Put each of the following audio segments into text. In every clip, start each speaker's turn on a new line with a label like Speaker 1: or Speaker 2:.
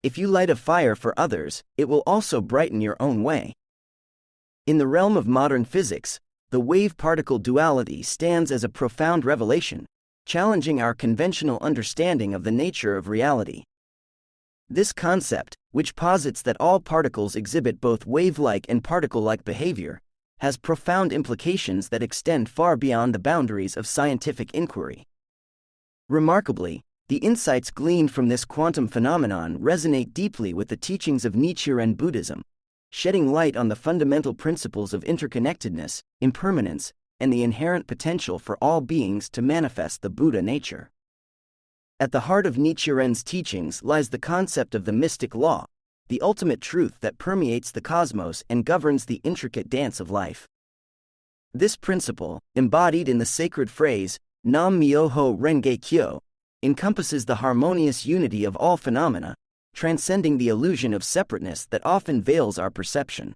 Speaker 1: If you light a fire for others, it will also brighten your own way. In the realm of modern physics, the wave-particle duality stands as a profound revelation, challenging our conventional understanding of the nature of reality. This concept, which posits that all particles exhibit both wave-like and particle-like behavior, has profound implications that extend far beyond the boundaries of scientific inquiry. Remarkably, the insights gleaned from this quantum phenomenon resonate deeply with the teachings of Nichiren Buddhism, shedding light on the fundamental principles of interconnectedness, impermanence, and the inherent potential for all beings to manifest the Buddha nature. At the heart of Nichiren's teachings lies the concept of the mystic law, the ultimate truth that permeates the cosmos and governs the intricate dance of life. This principle, embodied in the sacred phrase, Nam-myoho Renge-kyo, encompasses the harmonious unity of all phenomena, transcending the illusion of separateness that often veils our perception.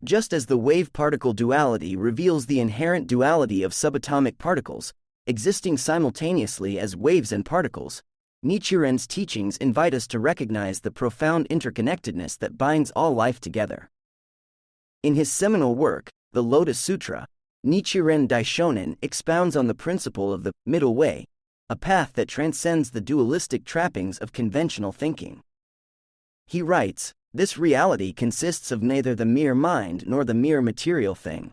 Speaker 1: Just as the wave-particle duality reveals the inherent duality of subatomic particles, existing simultaneously as waves and particles, Nichiren's teachings invite us to recognize the profound interconnectedness that binds all life together. In his seminal work, the Lotus Sutra, Nichiren Daishonin expounds on the principle of the middle way, a path that transcends the dualistic trappings of conventional thinking. He writes, "This reality consists of neither the mere mind nor the mere material thing.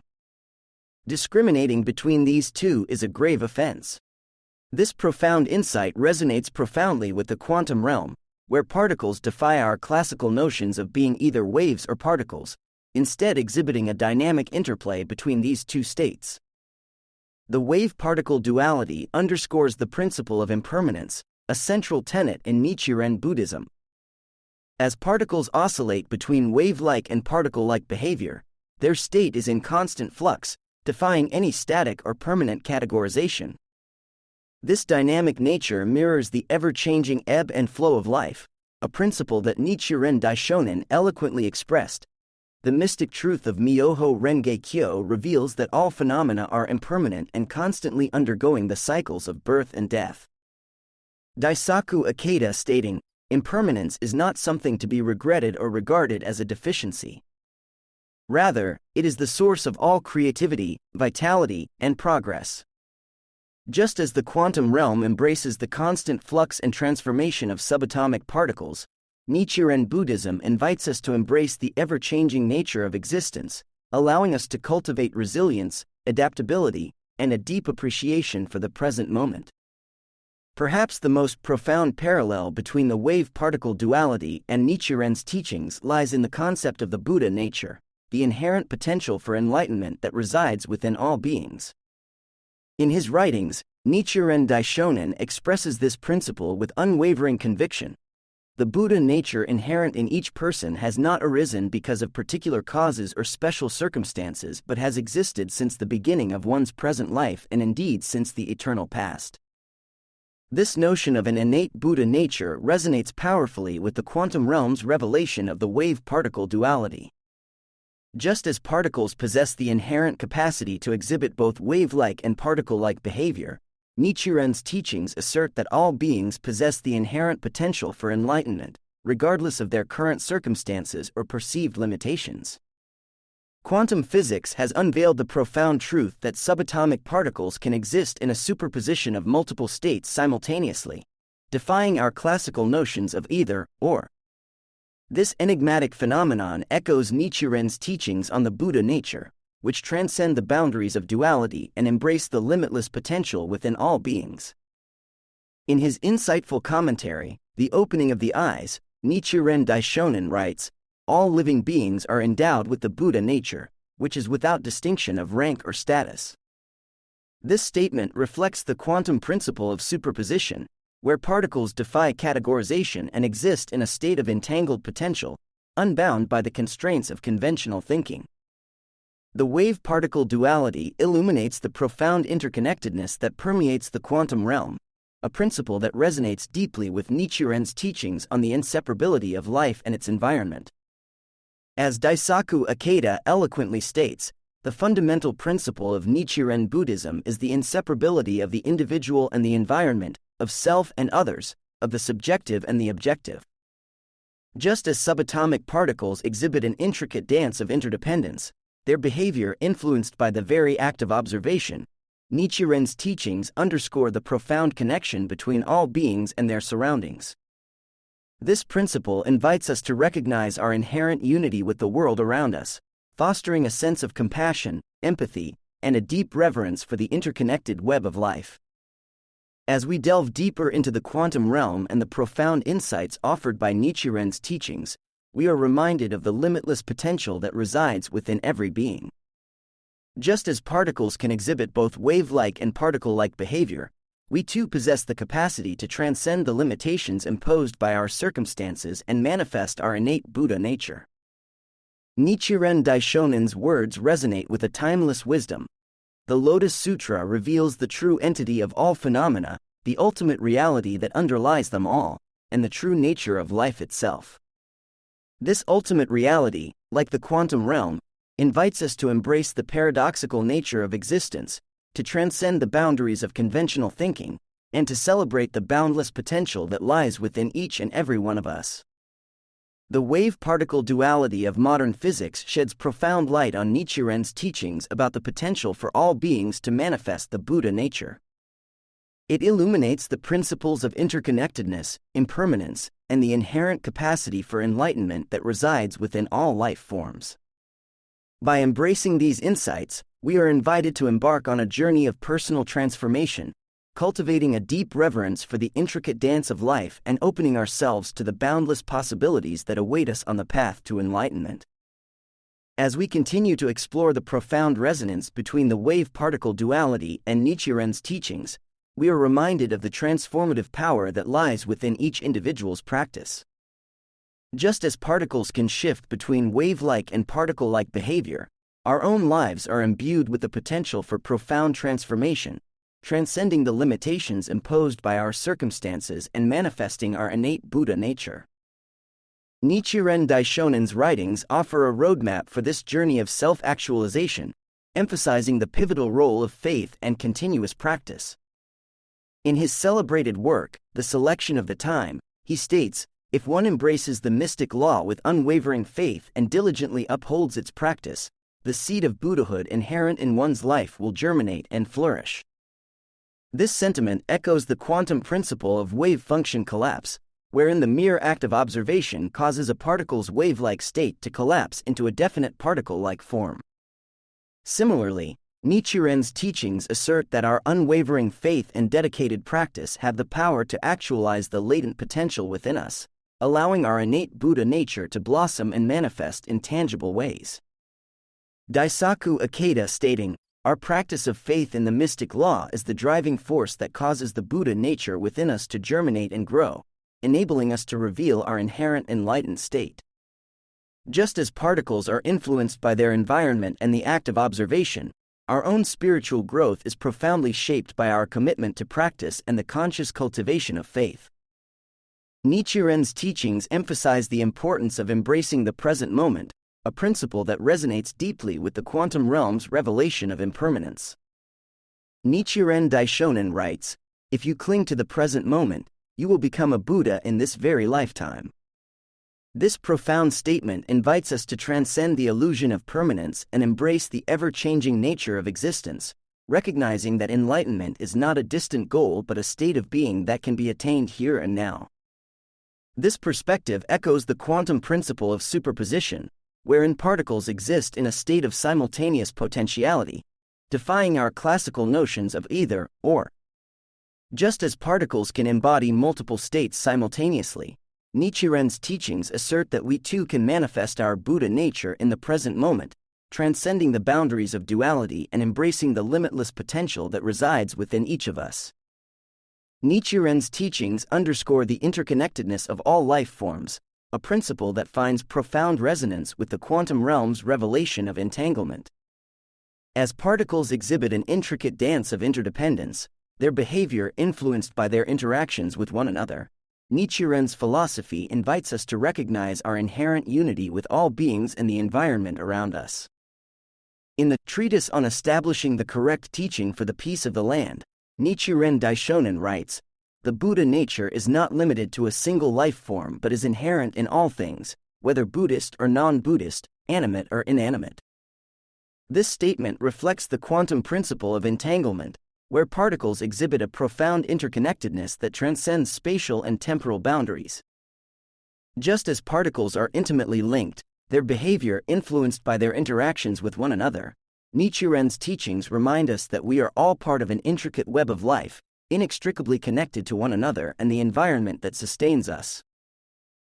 Speaker 1: Discriminating between these two is a grave offense." This profound insight resonates profoundly with the quantum realm, where particles defy our classical notions of being either waves or particles, instead exhibiting a dynamic interplay between these two states. The wave-particle duality underscores the principle of impermanence, a central tenet in Nichiren Buddhism. As particles oscillate between wave-like and particle-like behavior, their state is in constant flux, defying any static or permanent categorization. This dynamic nature mirrors the ever-changing ebb and flow of life, a principle that Nichiren Daishonin eloquently expressed. The mystic truth of Myoho Renge-kyo reveals that all phenomena are impermanent and constantly undergoing the cycles of birth and death. Daisaku Ikeda stating, "Impermanence is not something to be regretted or regarded as a deficiency. Rather, it is the source of all creativity, vitality, and progress." Just as the quantum realm embraces the constant flux and transformation of subatomic particles, Nichiren Buddhism invites us to embrace the ever-changing nature of existence, allowing us to cultivate resilience, adaptability, and a deep appreciation for the present moment. Perhaps the most profound parallel between the wave-particle duality and Nichiren's teachings lies in the concept of the Buddha nature, the inherent potential for enlightenment that resides within all beings. In his writings, Nichiren Daishonin expresses this principle with unwavering conviction. The Buddha nature inherent in each person has not arisen because of particular causes or special circumstances but has existed since the beginning of one's present life and indeed since the eternal past. This notion of an innate Buddha nature resonates powerfully with the quantum realm's revelation of the wave-particle duality. Just as particles possess the inherent capacity to exhibit both wave-like and particle-like behavior, Nichiren's teachings assert that all beings possess the inherent potential for enlightenment, regardless of their current circumstances or perceived limitations. Quantum physics has unveiled the profound truth that subatomic particles can exist in a superposition of multiple states simultaneously, defying our classical notions of either or. This enigmatic phenomenon echoes Nichiren's teachings on the Buddha nature, which transcend the boundaries of duality and embrace the limitless potential within all beings. In his insightful commentary, The Opening of the Eyes, Nichiren Daishonin writes, "All living beings are endowed with the Buddha nature, which is without distinction of rank or status." This statement reflects the quantum principle of superposition, where particles defy categorization and exist in a state of entangled potential, unbound by the constraints of conventional thinking. The wave-particle duality illuminates the profound interconnectedness that permeates the quantum realm, a principle that resonates deeply with Nichiren's teachings on the inseparability of life and its environment. As Daisaku Ikeda eloquently states, the fundamental principle of Nichiren Buddhism is the inseparability of the individual and the environment, of self and others, of the subjective and the objective. Just as subatomic particles exhibit an intricate dance of interdependence, their behavior influenced by the very act of observation, Nichiren's teachings underscore the profound connection between all beings and their surroundings. This principle invites us to recognize our inherent unity with the world around us, fostering a sense of compassion, empathy, and a deep reverence for the interconnected web of life. As we delve deeper into the quantum realm and the profound insights offered by Nichiren's teachings, we are reminded of the limitless potential that resides within every being. Just as particles can exhibit both wave-like and particle-like behavior, we too possess the capacity to transcend the limitations imposed by our circumstances and manifest our innate Buddha nature. Nichiren Daishonin's words resonate with a timeless wisdom. The Lotus Sutra reveals the true entity of all phenomena, the ultimate reality that underlies them all, and the true nature of life itself. This ultimate reality, like the quantum realm, invites us to embrace the paradoxical nature of existence, to transcend the boundaries of conventional thinking, and to celebrate the boundless potential that lies within each and every one of us. The wave-particle duality of modern physics sheds profound light on Nichiren's teachings about the potential for all beings to manifest the Buddha nature. It illuminates the principles of interconnectedness, impermanence, and the inherent capacity for enlightenment that resides within all life forms. By embracing these insights, we are invited to embark on a journey of personal transformation, cultivating a deep reverence for the intricate dance of life and opening ourselves to the boundless possibilities that await us on the path to enlightenment. As we continue to explore the profound resonance between the wave-particle duality and Nichiren's teachings, we are reminded of the transformative power that lies within each individual's practice. Just as particles can shift between wave-like and particle-like behavior, our own lives are imbued with the potential for profound transformation, transcending the limitations imposed by our circumstances and manifesting our innate Buddha nature. Nichiren Daishonin's writings offer a roadmap for this journey of self-actualization, emphasizing the pivotal role of faith and continuous practice. In his celebrated work, The Selection of the Time, he states, "If one embraces the mystic law with unwavering faith and diligently upholds its practice, the seed of Buddhahood inherent in one's life will germinate and flourish." This sentiment echoes the quantum principle of wave-function collapse, wherein the mere act of observation causes a particle's wave-like state to collapse into a definite particle-like form. Similarly, Nichiren's teachings assert that our unwavering faith and dedicated practice have the power to actualize the latent potential within us, allowing our innate Buddha nature to blossom and manifest in tangible ways. Daisaku Ikeda stating, "Our practice of faith in the mystic law is the driving force that causes the Buddha nature within us to germinate and grow, enabling us to reveal our inherent enlightened state." Just as particles are influenced by their environment and the act of observation, our own spiritual growth is profoundly shaped by our commitment to practice and the conscious cultivation of faith. Nichiren's teachings emphasize the importance of embracing the present moment, a principle that resonates deeply with the quantum realm's revelation of impermanence. Nichiren Daishonin writes, "If you cling to the present moment, you will become a Buddha in this very lifetime." This profound statement invites us to transcend the illusion of permanence and embrace the ever-changing nature of existence, recognizing that enlightenment is not a distant goal but a state of being that can be attained here and now. This perspective echoes the quantum principle of superposition, wherein particles exist in a state of simultaneous potentiality, defying our classical notions of either or. Just as particles can embody multiple states simultaneously, Nichiren's teachings assert that we too can manifest our Buddha nature in the present moment, transcending the boundaries of duality and embracing the limitless potential that resides within each of us. Nichiren's teachings underscore the interconnectedness of all life forms, a principle that finds profound resonance with the quantum realm's revelation of entanglement. As particles exhibit an intricate dance of interdependence, their behavior influenced by their interactions with one another, Nichiren's philosophy invites us to recognize our inherent unity with all beings and the environment around us. In the Treatise on Establishing the Correct Teaching for the Peace of the Land, Nichiren Daishonin writes, "The the Buddha nature is not limited to a single life form but is inherent in all things, whether Buddhist or non-Buddhist, animate or inanimate. This statement reflects the quantum principle of entanglement, where particles exhibit a profound interconnectedness that transcends spatial and temporal boundaries. Just as particles are intimately linked, their behavior influenced by their interactions with one another, Nichiren's teachings remind us that we are all part of an intricate web of life, inextricably connected to one another and the environment that sustains us.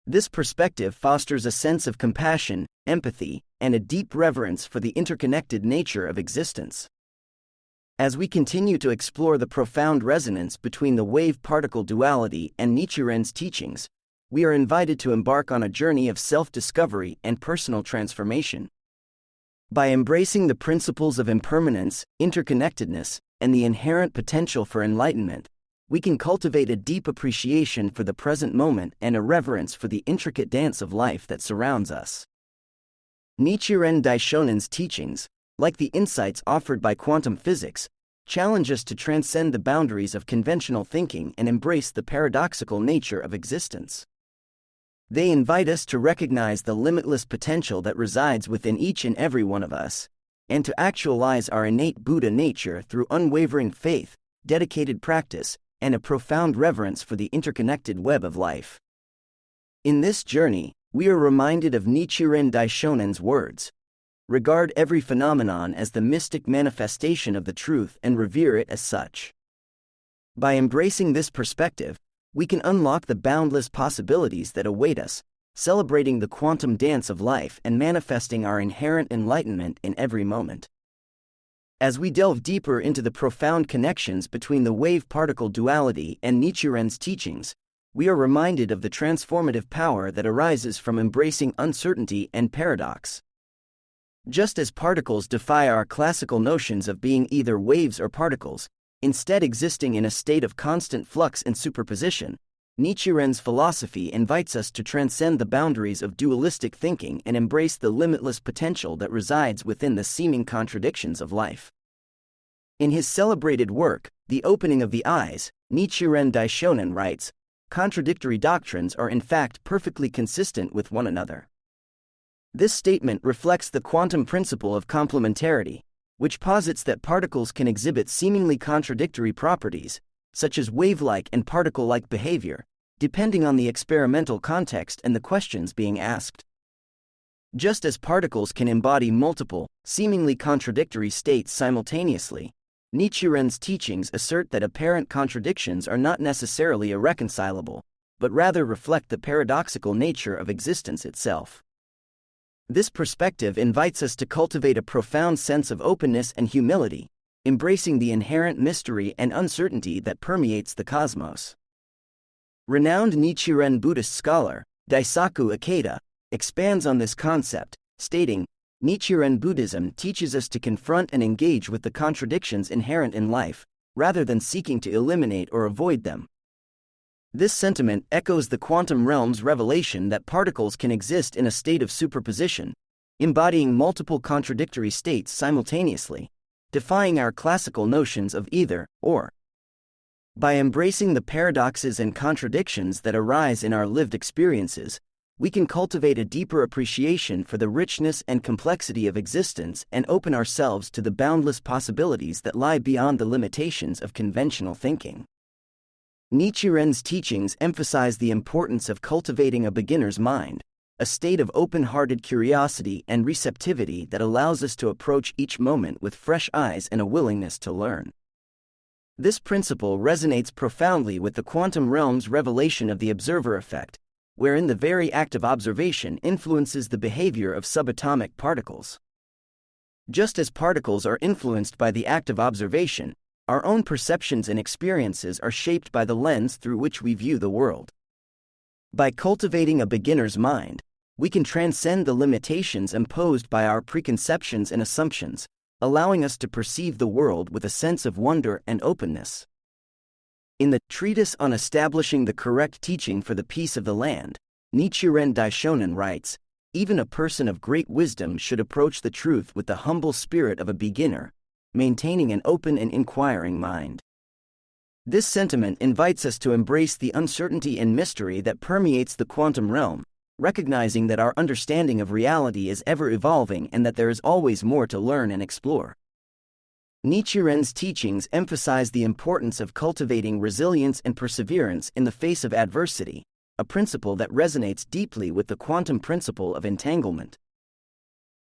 Speaker 1: This perspective fosters a sense of compassion, empathy, and a deep reverence for the interconnected nature of existence. As we continue to explore the profound resonance between the wave-particle duality and Nichiren's teachings, we are invited to embark on a journey of self-discovery and personal transformation. By embracing the principles of impermanence, interconnectedness, and the inherent potential for enlightenment, we can cultivate a deep appreciation for the present moment and a reverence for the intricate dance of life that surrounds us. Nichiren Daishonen's teachings, like the insights offered by quantum physics, challenge us to transcend the boundaries of conventional thinking and embrace the paradoxical nature of existence. They invite us to recognize the limitless potential that resides within each and every one of us, and to actualize our innate Buddha nature through unwavering faith, dedicated practice, and a profound reverence for the interconnected web of life. In this journey, we are reminded of Nichiren Daishonen's words: regard every phenomenon as the mystic manifestation of the truth and revere it as such. By embracing this perspective, we can unlock the boundless possibilities that await us, celebrating the quantum dance of life and manifesting our inherent enlightenment in every moment. As we delve deeper into the profound connections between the wave-particle duality and Nichiren's teachings, we are reminded of the transformative power that arises from embracing uncertainty and paradox. Just as particles defy our classical notions of being either waves or particles, instead existing in a state of constant flux and superposition, Nichiren's philosophy invites us to transcend the boundaries of dualistic thinking and embrace the limitless potential that resides within the seeming contradictions of life. In his celebrated work, The Opening of the Eyes, Nichiren Daishonin writes, "Contradictory doctrines are in fact perfectly consistent with one another." This statement reflects the quantum principle of complementarity, which posits that particles can exhibit seemingly contradictory properties, such as wave-like and particle-like behavior, depending on the experimental context and the questions being asked. Just as particles can embody multiple, seemingly contradictory states simultaneously, Nichiren's teachings assert that apparent contradictions are not necessarily irreconcilable, but rather reflect the paradoxical nature of existence itself. This perspective invites us to cultivate a profound sense of openness and humility, embracing the inherent mystery and uncertainty that permeates the cosmos. Renowned Nichiren Buddhist scholar, Daisaku Ikeda, expands on this concept, stating, "Nichiren Buddhism teaches us to confront and engage with the contradictions inherent in life, rather than seeking to eliminate or avoid them." This sentiment echoes the quantum realm's revelation that particles can exist in a state of superposition, embodying multiple contradictory states simultaneously, defying our classical notions of either or. By embracing the paradoxes and contradictions that arise in our lived experiences, we can cultivate a deeper appreciation for the richness and complexity of existence and open ourselves to the boundless possibilities that lie beyond the limitations of conventional thinking. Nichiren's teachings emphasize the importance of cultivating a beginner's mind, a state of open-hearted curiosity and receptivity that allows us to approach each moment with fresh eyes and a willingness to learn. This principle resonates profoundly with the quantum realm's revelation of the observer effect, wherein the very act of observation influences the behavior of subatomic particles. Just as particles are influenced by the act of observation, our own perceptions and experiences are shaped by the lens through which we view the world. By cultivating a beginner's mind, we can transcend the limitations imposed by our preconceptions and assumptions, allowing us to perceive the world with a sense of wonder and openness. In the Treatise on Establishing the Correct Teaching for the Peace of the Land, Nichiren Daishonin writes, "Even a person of great wisdom should approach the truth with the humble spirit of a beginner, maintaining an open and inquiring mind." This sentiment invites us to embrace the uncertainty and mystery that permeates the quantum realm, recognizing that our understanding of reality is ever evolving and that there is always more to learn and explore. Nichiren's teachings emphasize the importance of cultivating resilience and perseverance in the face of adversity, a principle that resonates deeply with the quantum principle of entanglement.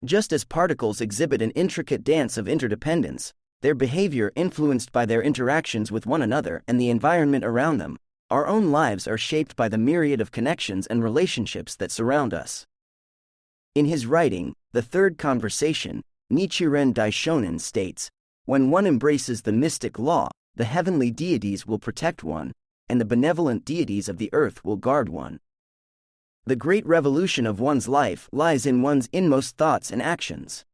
Speaker 1: Just as particles exhibit an intricate dance of interdependence, their behavior influenced by their interactions with one another and the environment around them, our own lives are shaped by the myriad of connections and relationships that surround us. In his writing, The Third Conversation, Nichiren Daishonin states, "When one embraces the mystic law, the heavenly deities will protect one, and the benevolent deities of the earth will guard one. The great revolution of one's life lies in one's inmost thoughts and actions."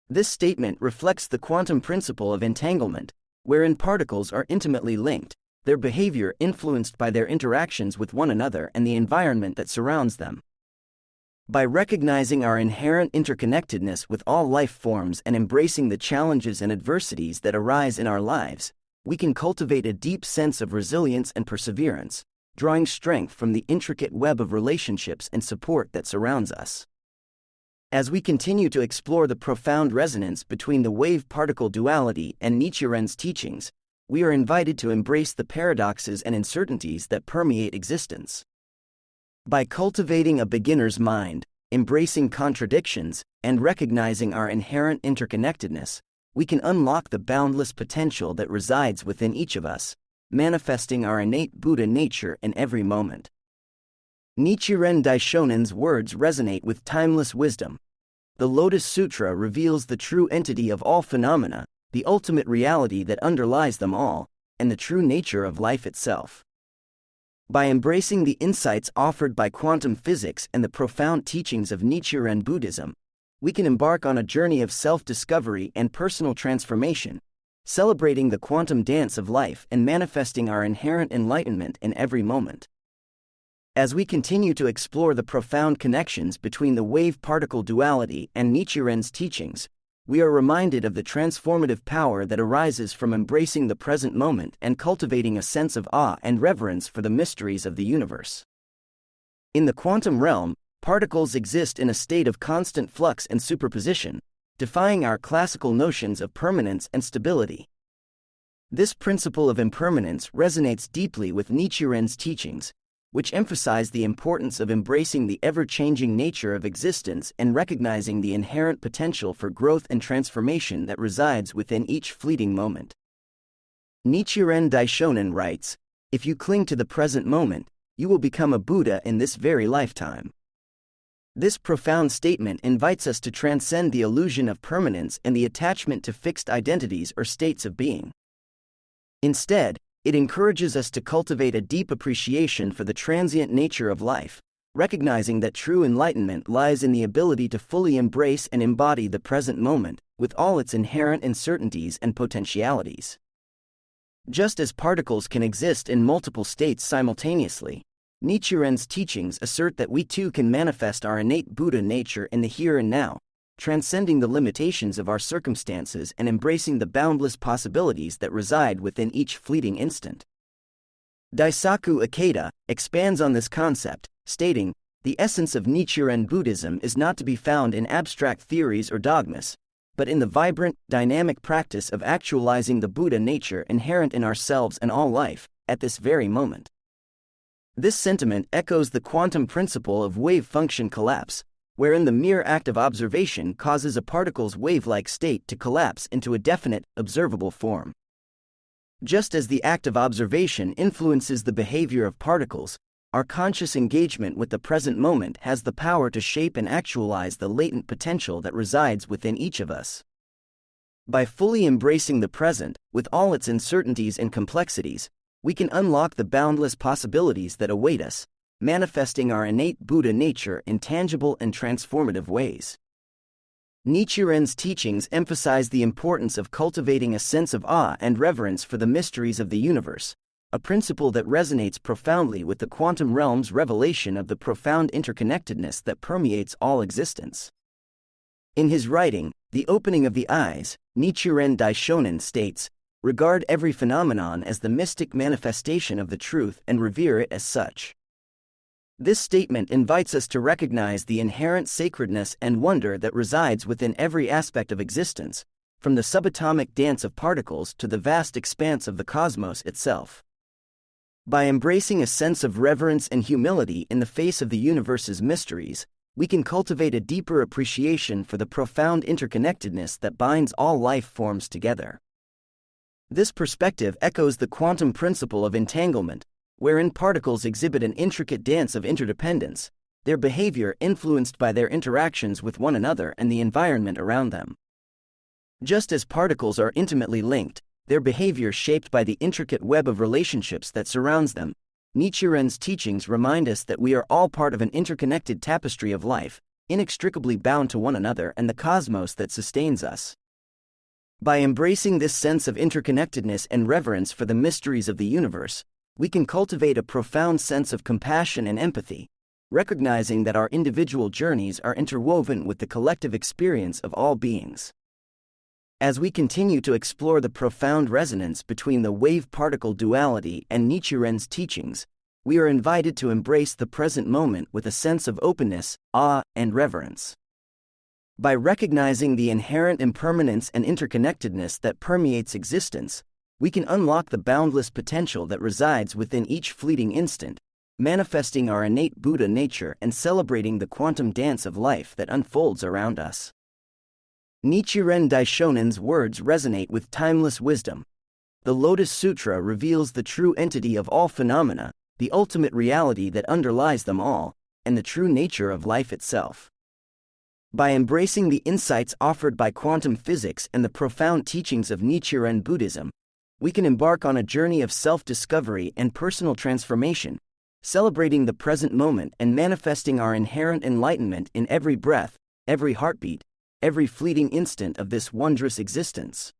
Speaker 1: This statement reflects the quantum principle of entanglement, wherein particles are intimately linked, their behavior influenced by their interactions with one another and the environment that surrounds them. By recognizing our inherent interconnectedness with all life forms and embracing the challenges and adversities that arise in our lives, we can cultivate a deep sense of resilience and perseverance, drawing strength from the intricate web of relationships and support that surrounds us. As we continue to explore the profound resonance between the wave-particle duality and Nichiren's teachings, we are invited to embrace the paradoxes and uncertainties that permeate existence. By cultivating a beginner's mind, embracing contradictions, and recognizing our inherent interconnectedness, we can unlock the boundless potential that resides within each of us, manifesting our innate Buddha nature in every moment. Nichiren Daishonin's words resonate with timeless wisdom. The Lotus Sutra reveals the true entity of all phenomena, the ultimate reality that underlies them all, and the true nature of life itself. By embracing the insights offered by quantum physics and the profound teachings of Nichiren Buddhism, we can embark on a journey of self-discovery and personal transformation, celebrating the quantum dance of life and manifesting our inherent enlightenment in every moment. As we continue to explore the profound connections between the wave-particle duality and Nichiren's teachings, we are reminded of the transformative power that arises from embracing the present moment and cultivating a sense of awe and reverence for the mysteries of the universe. In the quantum realm, particles exist in a state of constant flux and superposition, defying our classical notions of permanence and stability. This principle of impermanence resonates deeply with Nichiren's teachings, which emphasize the importance of embracing the ever-changing nature of existence and recognizing the inherent potential for growth and transformation that resides within each fleeting moment. Nichiren Daishonin writes, "If you cling to the present moment, you will become a Buddha in this very lifetime." This profound statement invites us to transcend the illusion of permanence and the attachment to fixed identities or states of being. Instead, it encourages us to cultivate a deep appreciation for the transient nature of life, recognizing that true enlightenment lies in the ability to fully embrace and embody the present moment, with all its inherent uncertainties and potentialities. Just as particles can exist in multiple states simultaneously, Nichiren's teachings assert that we too can manifest our innate Buddha nature in the here and now, transcending the limitations of our circumstances and embracing the boundless possibilities that reside within each fleeting instant. Daisaku Ikeda expands on this concept, stating, "The essence of Nichiren Buddhism is not to be found in abstract theories or dogmas, but in the vibrant, dynamic practice of actualizing the Buddha nature inherent in ourselves and all life, at this very moment." This sentiment echoes the quantum principle of wave function collapse, wherein the mere act of observation causes a particle's wave-like state to collapse into a definite, observable form. Just as the act of observation influences the behavior of particles, our conscious engagement with the present moment has the power to shape and actualize the latent potential that resides within each of us. By fully embracing the present, with all its uncertainties and complexities, we can unlock the boundless possibilities that await us, manifesting our innate Buddha nature in tangible and transformative ways. Nichiren's teachings emphasize the importance of cultivating a sense of awe and reverence for the mysteries of the universe, a principle that resonates profoundly with the quantum realm's revelation of the profound interconnectedness that permeates all existence. In his writing, The Opening of the Eyes, Nichiren Daishonin states, regard every phenomenon as the mystic manifestation of the truth and revere it as such. This statement invites us to recognize the inherent sacredness and wonder that resides within every aspect of existence, from the subatomic dance of particles to the vast expanse of the cosmos itself. By embracing a sense of reverence and humility in the face of the universe's mysteries, we can cultivate a deeper appreciation for the profound interconnectedness that binds all life forms together. This perspective echoes the quantum principle of entanglement, wherein particles exhibit an intricate dance of interdependence, their behavior influenced by their interactions with one another and the environment around them. Just as particles are intimately linked, their behavior shaped by the intricate web of relationships that surrounds them, Nichiren's teachings remind us that we are all part of an interconnected tapestry of life, inextricably bound to one another and the cosmos that sustains us. By embracing this sense of interconnectedness and reverence for the mysteries of the universe, we can cultivate a profound sense of compassion and empathy, recognizing that our individual journeys are interwoven with the collective experience of all beings. As we continue to explore the profound resonance between the wave-particle duality and Nichiren's teachings, we are invited to embrace the present moment with a sense of openness, awe, and reverence. By recognizing the inherent impermanence and interconnectedness that permeates existence, we can unlock the boundless potential that resides within each fleeting instant, manifesting our innate Buddha nature and celebrating the quantum dance of life that unfolds around us. Nichiren Daishonen's words resonate with timeless wisdom. The Lotus Sutra reveals the true entity of all phenomena, the ultimate reality that underlies them all, and the true nature of life itself. By embracing the insights offered by quantum physics and the profound teachings of Nichiren Buddhism, we can embark on a journey of self-discovery and personal transformation, celebrating the present moment and manifesting our inherent enlightenment in every breath, every heartbeat, every fleeting instant of this wondrous existence.